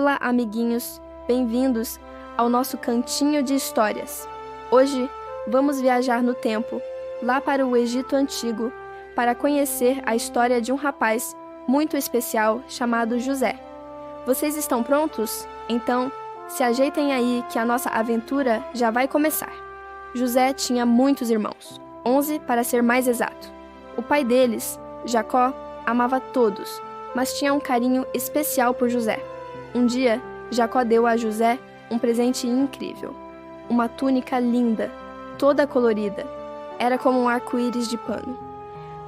Olá, amiguinhos! Bem-vindos ao nosso cantinho de histórias. Hoje vamos viajar no tempo, lá para o Egito Antigo, para conhecer a história de um rapaz muito especial chamado José. Vocês estão prontos? Então, se ajeitem aí que a nossa aventura já vai começar. José tinha muitos irmãos, 11 para ser mais exato. O pai deles, Jacó, amava todos, mas tinha um carinho especial por José. Um dia, Jacó deu a José um presente incrível. Uma túnica linda, toda colorida. Era como um arco-íris de pano.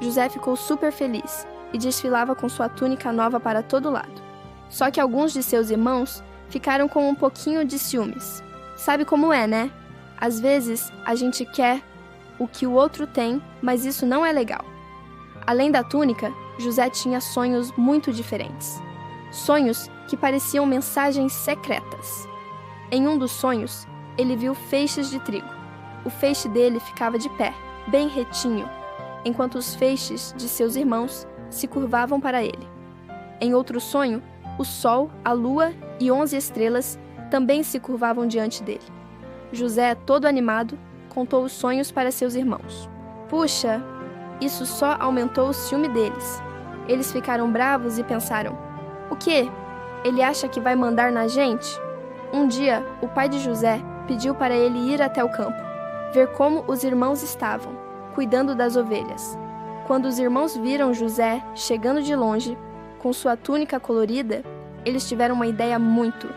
José ficou super feliz e desfilava com sua túnica nova para todo lado. Só que alguns de seus irmãos ficaram com um pouquinho de ciúmes. Sabe como é, né? Às vezes, a gente quer o que o outro tem, mas isso não é legal. Além da túnica, José tinha sonhos muito diferentes. Sonhos que pareciam mensagens secretas. Em um dos sonhos, ele viu feixes de trigo. O feixe dele ficava de pé, bem retinho, enquanto os feixes de seus irmãos se curvavam para ele. Em outro sonho, o sol, a lua e 11 estrelas também se curvavam diante dele. José, todo animado, contou os sonhos para seus irmãos. Puxa, isso só aumentou o ciúme deles. Eles ficaram bravos e pensaram: o quê? Ele acha que vai mandar na gente? Um dia, o pai de José pediu para ele ir até o campo, ver como os irmãos estavam, cuidando das ovelhas. Quando os irmãos viram José chegando de longe, com sua túnica colorida, eles tiveram uma ideia muito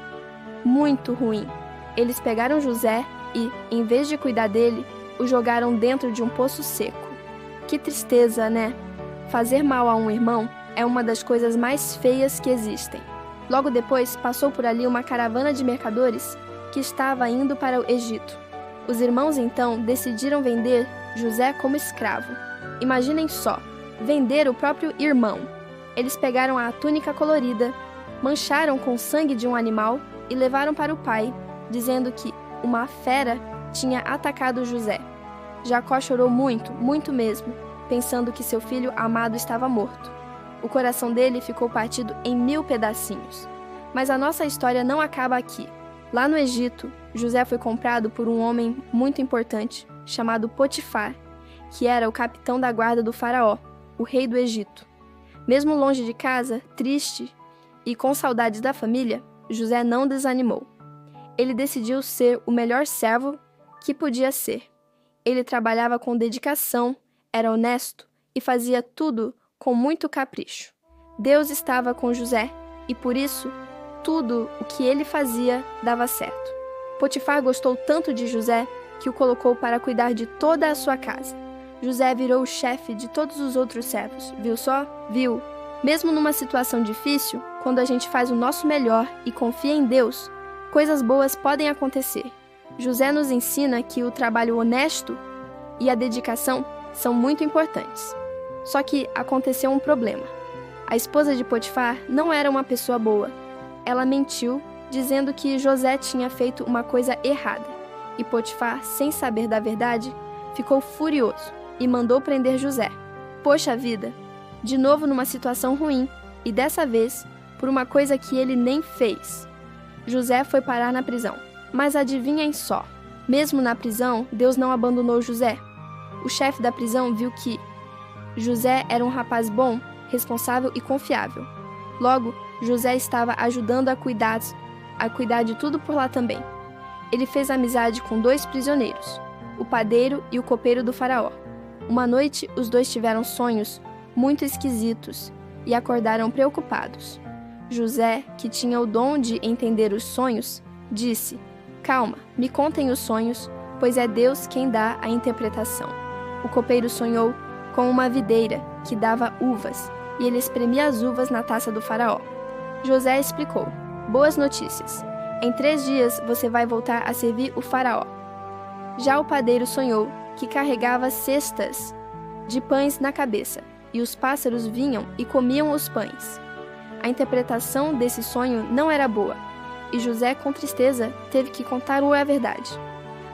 ruim. Eles pegaram José e, em vez de cuidar dele, o jogaram dentro de um poço seco. Que tristeza, né? Fazer mal a um irmão é uma das coisas mais feias que existem. Logo depois, passou por ali uma caravana de mercadores que estava indo para o Egito. Os irmãos, então, decidiram vender José como escravo. Imaginem só, vender o próprio irmão. Eles pegaram a túnica colorida, mancharam com o sangue de um animal e levaram para o pai, dizendo que uma fera tinha atacado José. Jacó chorou muito mesmo, pensando que seu filho amado estava morto. O coração dele ficou partido em 1000 pedacinhos. Mas a nossa história não acaba aqui. Lá no Egito, José foi comprado por um homem muito importante, chamado Potifar, que era o capitão da guarda do faraó, o rei do Egito. Mesmo longe de casa, triste e com saudades da família, José não desanimou. Ele decidiu ser o melhor servo que podia ser. Ele trabalhava com dedicação, era honesto e fazia tudo com muito capricho. Deus estava com José e, por isso, tudo o que ele fazia dava certo. Potifar gostou tanto de José que o colocou para cuidar de toda a sua casa. José virou o chefe de todos os outros servos. Viu só? Viu? Mesmo numa situação difícil, quando a gente faz o nosso melhor e confia em Deus, coisas boas podem acontecer. José nos ensina que o trabalho honesto e a dedicação são muito importantes. Só que aconteceu um problema. A esposa de Potifar não era uma pessoa boa. Ela mentiu, dizendo que José tinha feito uma coisa errada. E Potifar, sem saber da verdade, ficou furioso e mandou prender José. Poxa vida! De novo numa situação ruim, e dessa vez por uma coisa que ele nem fez. José foi parar na prisão. Mas adivinhem só, mesmo na prisão, Deus não abandonou José. O chefe da prisão viu que José era um rapaz bom, responsável e confiável. Logo, José estava ajudando a cuidar de tudo por lá também. Ele fez amizade com 2 prisioneiros, o padeiro e o copeiro do faraó. Uma noite, os 2 tiveram sonhos muito esquisitos e acordaram preocupados. José, que tinha o dom de entender os sonhos, disse: "Calma, me contem os sonhos, pois é Deus quem dá a interpretação." O copeiro sonhou com uma videira que dava uvas, e ele espremia as uvas na taça do faraó. José explicou: "Boas notícias. Em 3 dias você vai voltar a servir o faraó." Já o padeiro sonhou que carregava cestas de pães na cabeça, e os pássaros vinham e comiam os pães. A interpretação desse sonho não era boa, e José, com tristeza, teve que contar a verdade.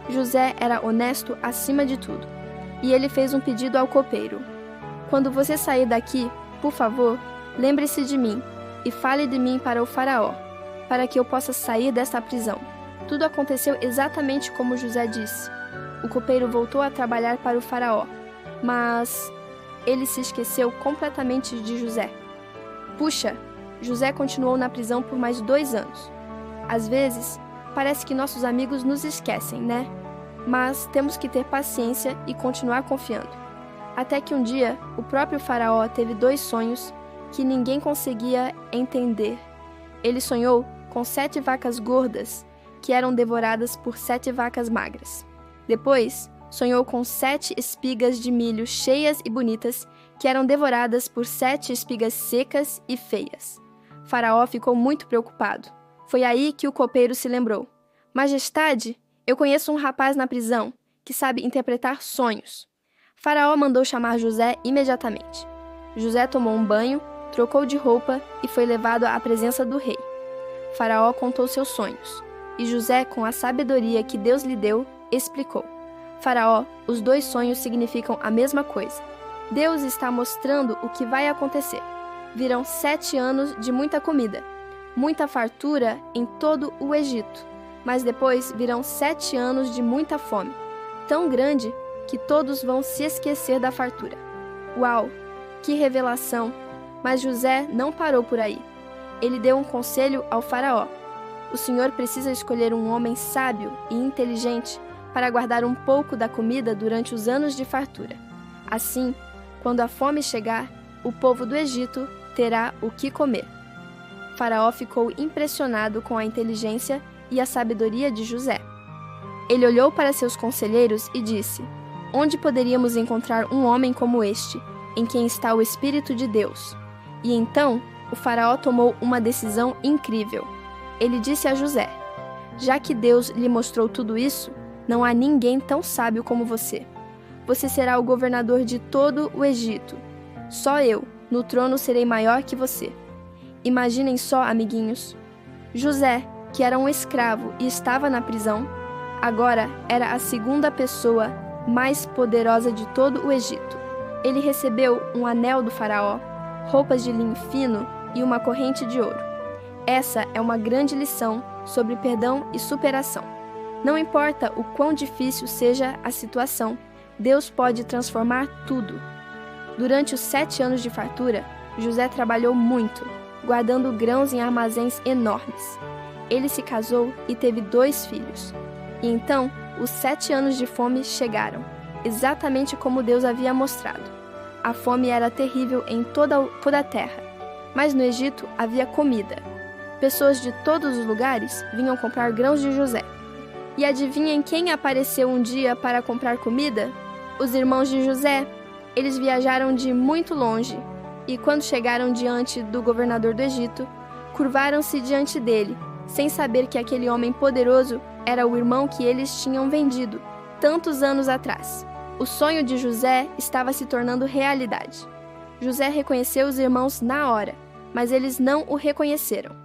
José era honesto acima de tudo, e ele fez um pedido ao copeiro: "Quando você sair daqui, por favor, lembre-se de mim e fale de mim para o faraó." para que eu possa sair desta prisão. Tudo aconteceu exatamente como José disse. O copeiro voltou a trabalhar para o faraó, mas ele se esqueceu completamente de José. Puxa, José continuou na prisão por mais 2 anos. Às vezes, parece que nossos amigos nos esquecem, né? Mas temos que ter paciência e continuar confiando. Até que um dia, o próprio faraó teve 2 sonhos que ninguém conseguia entender. Ele sonhou com 7 vacas gordas que eram devoradas por 7 vacas magras. Depois, sonhou com 7 espigas de milho cheias e bonitas que eram devoradas por 7 espigas secas e feias. Faraó ficou muito preocupado. Foi aí que o copeiro se lembrou. Majestade, eu conheço um rapaz na prisão que sabe interpretar sonhos. Faraó mandou chamar José imediatamente. José tomou um banho, trocou de roupa e foi levado à presença do rei. Faraó contou seus sonhos, e José, com a sabedoria que Deus lhe deu, explicou. Faraó, os 2 sonhos significam a mesma coisa. Deus está mostrando o que vai acontecer. Virão 7 anos de muita comida, muita fartura em todo o Egito. Mas depois virão 7 anos de muita fome, tão grande que todos vão se esquecer da fartura. Uau, que revelação! Mas José não parou por aí. Ele deu um conselho ao faraó. O senhor precisa escolher um homem sábio e inteligente para guardar um pouco da comida durante os anos de fartura. Assim, quando a fome chegar, o povo do Egito terá o que comer. Faraó ficou impressionado com a inteligência e a sabedoria de José. Ele olhou para seus conselheiros e disse: onde poderíamos encontrar um homem como este, em quem está o Espírito de Deus? E então, o faraó tomou uma decisão incrível. Ele disse a José: já que Deus lhe mostrou tudo isso, não há ninguém tão sábio como você. Você será o governador de todo o Egito. Só eu, no trono, serei maior que você. Imaginem só, amiguinhos. José, que era um escravo e estava na prisão, agora era a 2ª pessoa mais poderosa de todo o Egito. Ele recebeu um anel do faraó, roupas de linho fino e uma corrente de ouro. Essa é uma grande lição sobre perdão e superação. Não importa o quão difícil seja a situação, Deus pode transformar tudo. Durante os 7 anos de fartura, José trabalhou muito, guardando grãos em armazéns enormes. Ele se casou e teve 2 filhos. E então, os 7 anos de fome chegaram, exatamente como Deus havia mostrado. A fome era terrível em toda a terra, mas no Egito havia comida. Pessoas de todos os lugares vinham comprar grãos de José. E adivinhem quem apareceu um dia para comprar comida? Os irmãos de José. Eles viajaram de muito longe, e quando chegaram diante do governador do Egito, curvaram-se diante dele, sem saber que aquele homem poderoso era o irmão que eles tinham vendido tantos anos atrás. O sonho de José estava se tornando realidade. José reconheceu os irmãos na hora, mas eles não o reconheceram.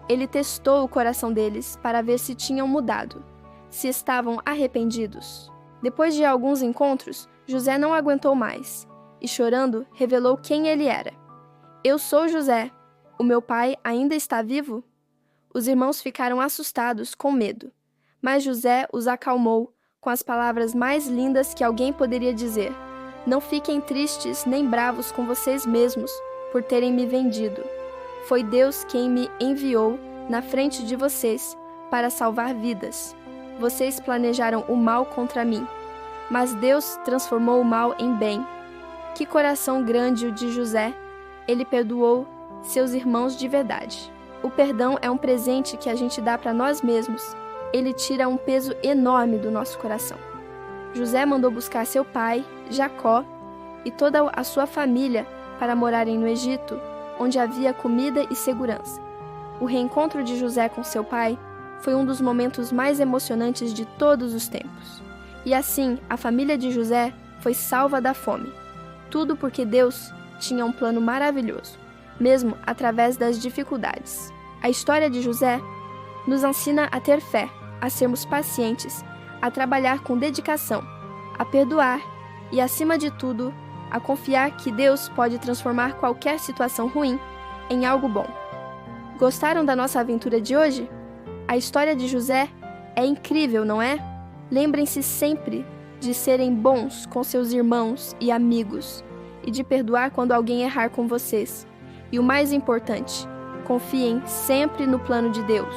Ele testou o coração deles para ver se tinham mudado, se estavam arrependidos. Depois de alguns encontros, José não aguentou mais e, chorando, revelou quem ele era. Eu sou José. O meu pai ainda está vivo? Os irmãos ficaram assustados, com medo. Mas José os acalmou com as palavras mais lindas que alguém poderia dizer. Não fiquem tristes nem bravos com vocês mesmos por terem me vendido. Foi Deus quem me enviou na frente de vocês para salvar vidas. Vocês planejaram o mal contra mim, mas Deus transformou o mal em bem. Que coração grande o de José! Ele perdoou seus irmãos de verdade. O perdão é um presente que a gente dá para nós mesmos. Ele tira um peso enorme do nosso coração. José mandou buscar seu pai, Jacó, e toda a sua família para morarem no Egito, onde havia comida e segurança. O reencontro de José com seu pai foi um dos momentos mais emocionantes de todos os tempos. E assim, a família de José foi salva da fome. Tudo porque Deus tinha um plano maravilhoso, mesmo através das dificuldades. A história de José nos ensina a ter fé, a sermos pacientes, a trabalhar com dedicação, a perdoar e, acima de tudo, a confiar que Deus pode transformar qualquer situação ruim em algo bom. Gostaram da nossa aventura de hoje? A história de José é incrível, não é? Lembrem-se sempre de serem bons com seus irmãos e amigos e de perdoar quando alguém errar com vocês. E o mais importante, confiem sempre no plano de Deus.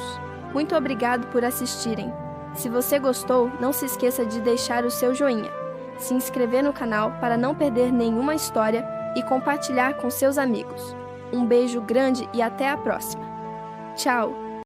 Muito obrigado por assistirem. Se você gostou, não se esqueça de deixar o seu joinha, se inscrever no canal para não perder nenhuma história e compartilhar com seus amigos. Um beijo grande e até a próxima. Tchau!